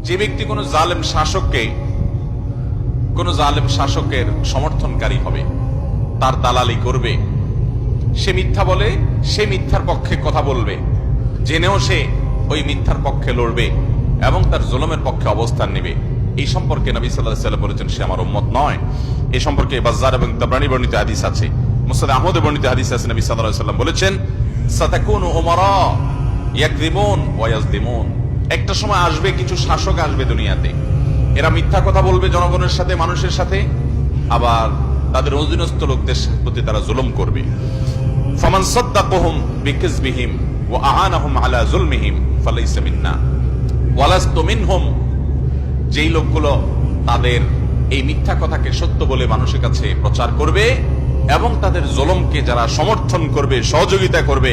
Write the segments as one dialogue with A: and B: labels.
A: যে ব্যক্তি কোনো জালেম শাসকের সমর্থনকারী হবে, তার দালালি করবে, সে মিথ্যা বলে, সে মিথ্যার পক্ষে কথা বলবে, জেনেও সে ওই মিথ্যার পক্ষে লড়বে এবং তার জুলুমের পক্ষে অবস্থান নেবে, এই সম্পর্কে নবী সাল্লাল্লাহু আলাইহি ওয়াসাল্লাম বলেছেন সে আমার উম্মত নয়। এই সম্পর্কে বাজ্জার এবং তাবরানী বর্ণিত হাদিস আছে, মুসনাদ আহমদে বর্ণিত হাদিস আছে। নবী সাল্লাল্লাহু আলাইহি ওয়াসাল্লাম বলেছেন সাতাকুনু উমারা ইয়াকযিবুন ওয়া ইয়াজলিমুন, একটা সময় আসবে, কিছু শাসক আসবে দুনিয়াতে, এরা মিথ্যা কথা বলবে জনগণের সাথে, মানুষের সাথে, আবার তাদের অধীনস্থ লোকদের প্রতি তারা জুলুম করবে। ফামান সাদ্দাকাহুম বিকিযবিহিম ওয়া আ'আনাহুম আলা যুলমিহিম ফালাইসা মিন্না ওয়া লাস্তু মিনহুম, যেই লোকগুলো তাদের এই মিথ্যা কথাকে সত্য বলে মানুষের কাছে প্রচার করবে এবং তাদের জুলুমকে যারা সমর্থন করবে, সহযোগিতা করবে,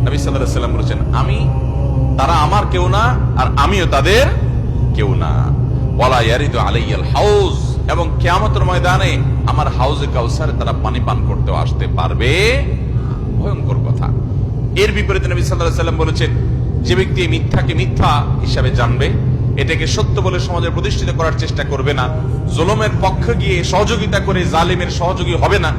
A: নবী সাল্লাল্লাহু আলাইহি ওয়াসাল্লাম বলেছেন তারা আমার কেউ না আর আমিও তাদের কেউ না। ওয়ালা ইয়ারিদু আলাইয়াল হাউজ, এবং কিয়ামতের ময়দানে আমার হাউজে কাউসারে তারা পানি পান করতে আসতে পারবে। ভয়ঙ্কর কথা। এর বিপরীতে নবী সাল্লাল্লাহু আলাইহি ওয়াসাল্লাম বলেছেন যে ব্যক্তি এই মিথ্যাকে মিথ্যা হিসাবে জানবে, এটাকে সত্য বলে সমাজে প্রতিষ্ঠিত করার চেষ্টা করবে না, জুলুমের পক্ষে গিয়ে সহযোগিতা করে জালিমের সহযোগী হবে না,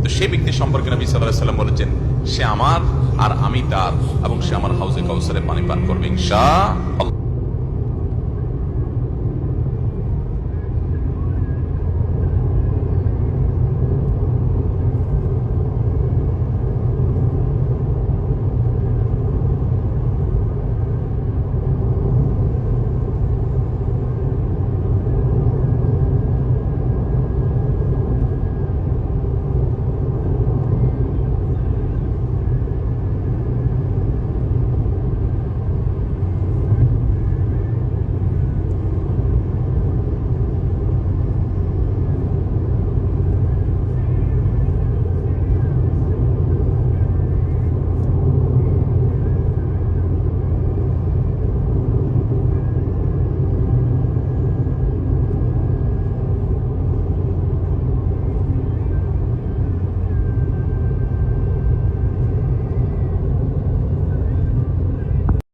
A: তো সেই ব্যক্তি সম্পর্কে নবী সাল্লাল্লাহু আলাইহি ওয়াসাল্লাম বলেছেন সে আমার আর আমি তার, এবং সে আমার হাউজে কাউসারে পানি পান করবে ইনশাআল্লাহ।